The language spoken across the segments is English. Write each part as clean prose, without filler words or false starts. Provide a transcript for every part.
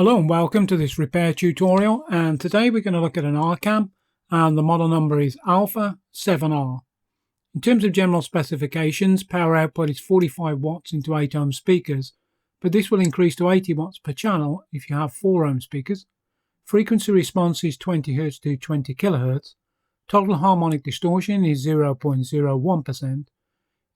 Hello and welcome to this repair tutorial, and today we're going to look at an Arcam and the model number is Alpha 7R. In terms of general specifications, power output is 45 watts into 8 ohm speakers, but this will increase to 80 watts per channel if you have 4 ohm speakers. Frequency response is 20 Hz to 20 kHz. Total harmonic distortion is 0.01%.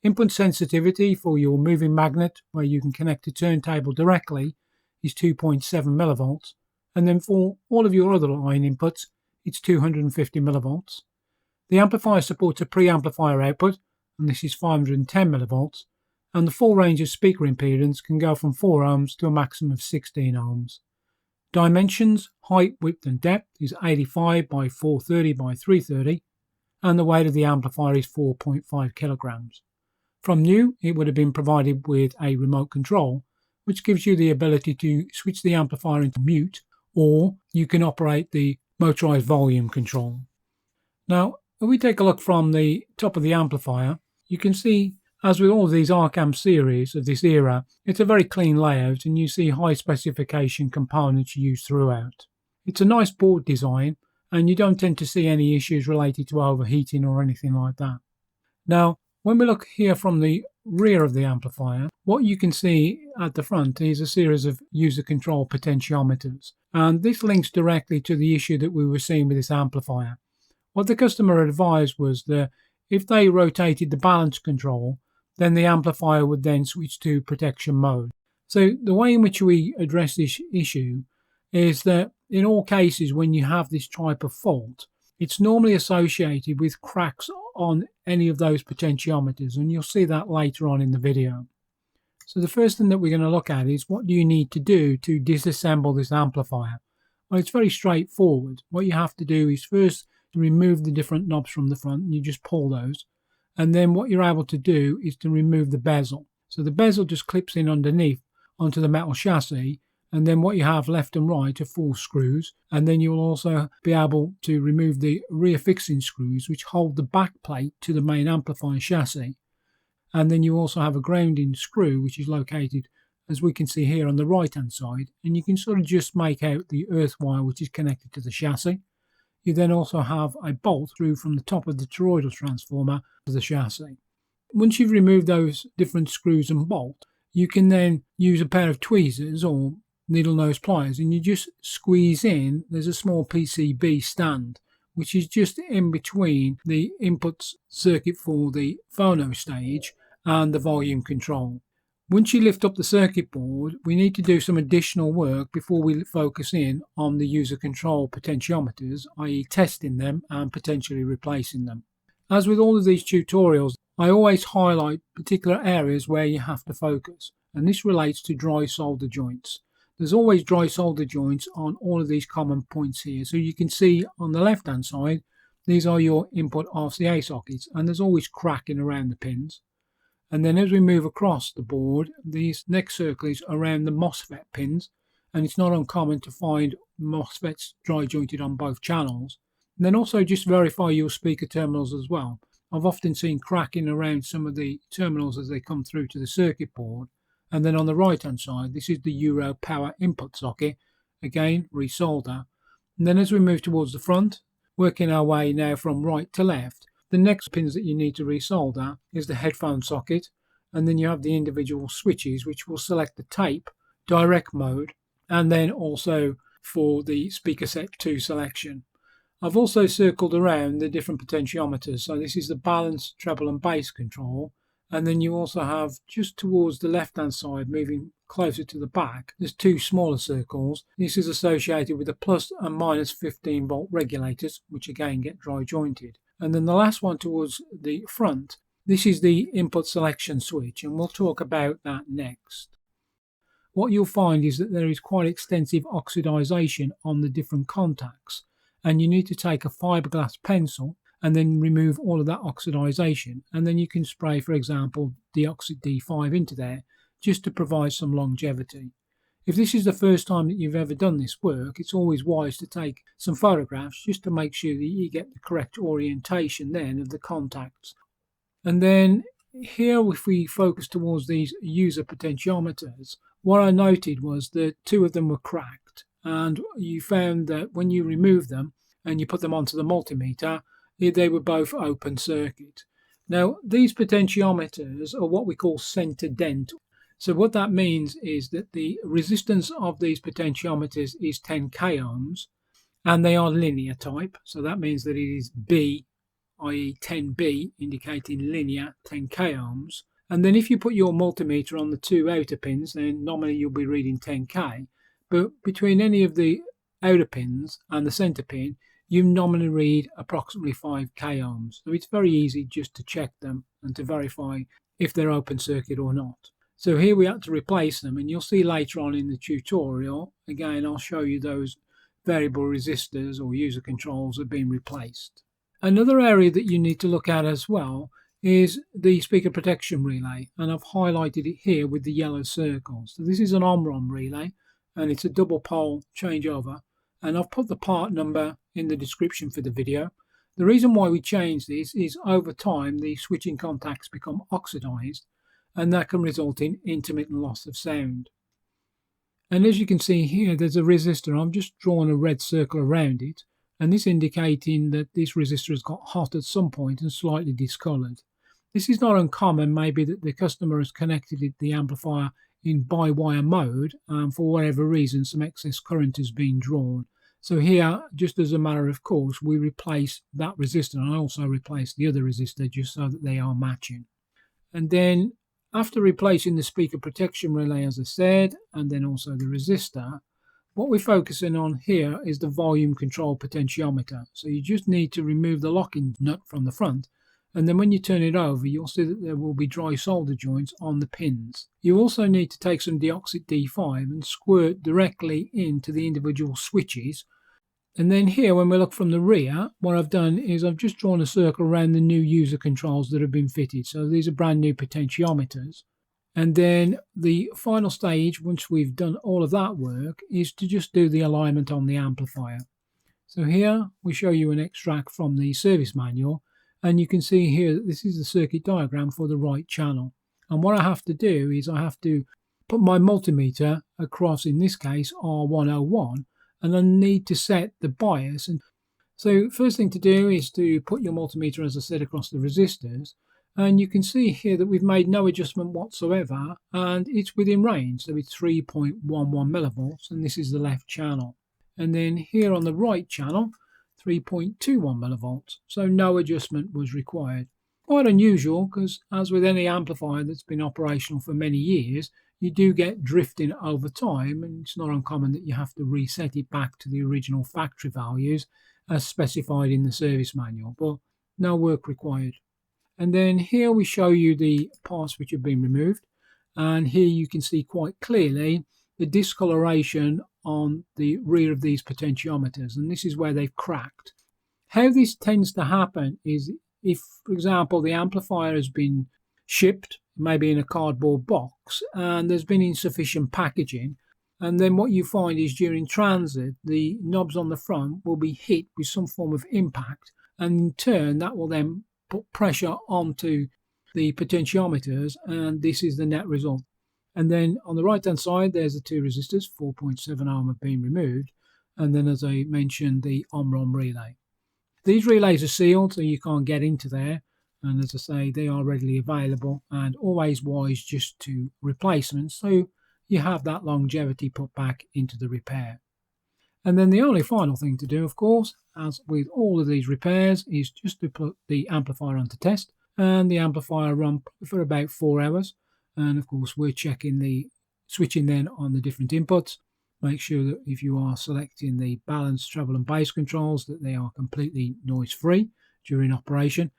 Input sensitivity for your moving magnet, where you can connect a turntable directly, is 2.7 millivolts, and then for all of your other line inputs it's 250 millivolts. The amplifier supports a pre-amplifier output, and this is 510 millivolts, and the full range of speaker impedance can go from 4 ohms to a maximum of 16 ohms. Dimensions, height, width and depth is 85 by 430 by 330, and the weight of the amplifier is 4.5 kilograms. From new, it would have been provided with a remote control, which gives you the ability to switch the amplifier into mute, or you can operate the motorized volume control. Now, if we take a look from the top of the amplifier, you can see, as with all of these Arcam series of this era, it's a very clean layout and you see high specification components used throughout. It's a nice board design and you don't tend to see any issues related to overheating or anything like that. Now, when we look here from the rear of the amplifier, what you can see at the front is a series of user control potentiometers, and this links directly to the issue that we were seeing with this amplifier. What the customer advised was that if they rotated the balance control, then the amplifier would then switch to protection mode. So the way in which we address this issue is that in all cases when you have this type of fault, it's normally associated with cracks on any of those potentiometers, and you'll see that later on in the video. So the first thing that we're going to look at is what do you need to do to disassemble this amplifier. Well, it's very straightforward. What you have to do is first remove the different knobs from the front, and you just pull those, and then what you're able to do is to remove the bezel. So the bezel just clips in underneath onto the metal chassis, and then what you have left and right are 4 screws, and then you'll also be able to remove the rear fixing screws which hold the back plate to the main amplifier chassis. And then you also have a grounding screw which is located, as we can see here, on the right hand side, and you can sort of just make out the earth wire which is connected to the chassis. You then also have a bolt through from the top of the toroidal transformer to the chassis. Once you've removed those different screws and bolt, you can then use a pair of tweezers or needle nose pliers, and you just squeeze in. There's a small PCB stand which is just in between the input circuit for the phono stage and the volume control. Once you lift up the circuit board, we need to do some additional work before we focus in on the user control potentiometers, i.e. testing them and potentially replacing them. As with all of these tutorials, I always highlight particular areas where you have to focus, and this relates to dry solder joints. There's always dry solder joints on all of these common points here. So you can see on the left hand side, these are your input RCA sockets, and there's always cracking around the pins. And then as we move across the board, these next circle is around the Mosfet pins, and it's not uncommon to find Mosfets dry jointed on both channels. And then also just verify your speaker terminals as well. I've often seen cracking around some of the terminals as they come through to the circuit board. And then on the right hand side, this is the Euro power input socket, again re-solder. And then as we move towards the front, working our way now from right to left, the next pins that you need to re-solder is the headphone socket, and then you have the individual switches which will select the tape, direct mode, and then also for the speaker set 2 selection. I've also circled around the different potentiometers, so this is the balance, treble and bass control. And then you also have, just towards the left hand side, moving closer to the back, there's 2 smaller circles. This is associated with the plus and minus 15 volt regulators, which again get dry jointed. And then the last one towards the front, this is the input selection switch, and we'll talk about that next. What you'll find is that there is quite extensive oxidization on the different contacts, and you need to take a fiberglass pencil and then remove all of that oxidization, and then you can spray, for example, De-Oxit D5 into there just to provide some longevity. If this is the first time that you've ever done this work, it's always wise to take some photographs just to make sure that you get the correct orientation then of the contacts. And then here, if we focus towards these user potentiometers, what I noted was that 2 of them were cracked, and you found that when you remove them and you put them onto the multimeter, they were both open circuit. Now, these potentiometers are what we call center dent. So what that means is that the resistance of these potentiometers is 10 k ohms, and they are linear type. So that means that it is B, i.e. 10B, indicating linear 10 k ohms. And then if you put your multimeter on the two outer pins, then nominally you'll be reading 10k. But between any of the outer pins and the center pin, you nominally read approximately 5 k ohms. So it's very easy just to check them and to verify if they're open circuit or not. So here we had to replace them, and you'll see later on in the tutorial, again, I'll show you those variable resistors or user controls have been replaced. Another area that you need to look at as well is the speaker protection relay, and I've highlighted it here with the yellow circles. So this is an Omron relay, and it's a double pole changeover, and I've put the part number in the description for the video. The reason why we change this is over time the switching contacts become oxidized, and that can result in intermittent loss of sound. And as you can see here, there's a resistor. I've just drawn a red circle around it, and this indicating that this resistor has got hot at some point and slightly discoloured. This is not uncommon, maybe that the customer has connected the amplifier in by-wire mode, and for whatever reason some excess current has been drawn. So here, just as a matter of course, we replace that resistor, and I also replace the other resistor just so that they are matching. And then after replacing the speaker protection relay, as I said, and then also the resistor, what we're focusing on here is the volume control potentiometer. So you just need to remove the locking nut from the front, and then when you turn it over, you'll see that there will be dry solder joints on the pins. You also need to take some De-Oxit D5 and squirt directly into the individual switches. And then here, when we look from the rear, what I've done is I've just drawn a circle around the new user controls that have been fitted. So these are brand new potentiometers. And then the final stage, once we've done all of that work, is to just do the alignment on the amplifier. So here we show you an extract from the service manual, and you can see here that this is the circuit diagram for the right channel. And what I have to do is I have to put my multimeter across, in this case R101, and I need to set the bias. And so first thing to do is to put your multimeter, as I said, across the resistors, and you can see here that we've made no adjustment whatsoever, and it's within range. So it's 3.11 millivolts, and this is the left channel. And then here on the right channel, 3.21 millivolts, so no adjustment was required. Quite unusual, because as with any amplifier that's been operational for many years, you do get drifting over time, and it's not uncommon that you have to reset it back to the original factory values as specified in the service manual, but no work required. And then here we show you the parts which have been removed, and here you can see quite clearly the discoloration on the rear of these potentiometers, and this is where they've cracked. How this tends to happen is if, for example, the amplifier has been shipped, maybe in a cardboard box, and there's been insufficient packaging, and then what you find is during transit the knobs on the front will be hit with some form of impact, and in turn that will then put pressure onto the potentiometers, and this is the net result. And then on the right hand side there's the two resistors, 4.7 ohm, have been removed, and then as I mentioned the Omron relay. These relays are sealed so you can't get into there, and as I say, they are readily available, and always wise just to replace them so you have that longevity put back into the repair. And then the only final thing to do, of course, as with all of these repairs, is just to put the amplifier onto test, and the amplifier run for about 4 hours. And of course we're checking the switching then on the different inputs. Make sure that if you are selecting the balance, treble and bass controls, that they are completely noise free during operation.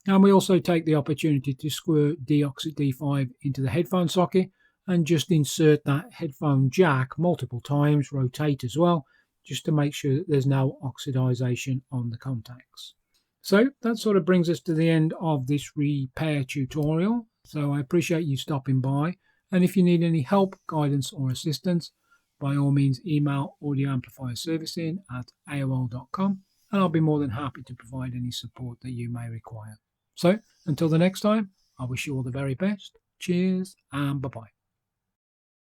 And we also take the opportunity to squirt De-Oxit D5 into the headphone socket and just insert that headphone jack multiple times, rotate as well, just to make sure that there's no oxidization on the contacts. So that sort of brings us to the end of this repair tutorial. So I appreciate you stopping by, and if you need any help, guidance or assistance, by all means email audioamplifierservicing@aol.com, and I'll be more than happy to provide any support that you may require. So until the next time, I wish you all the very best. Cheers and bye-bye.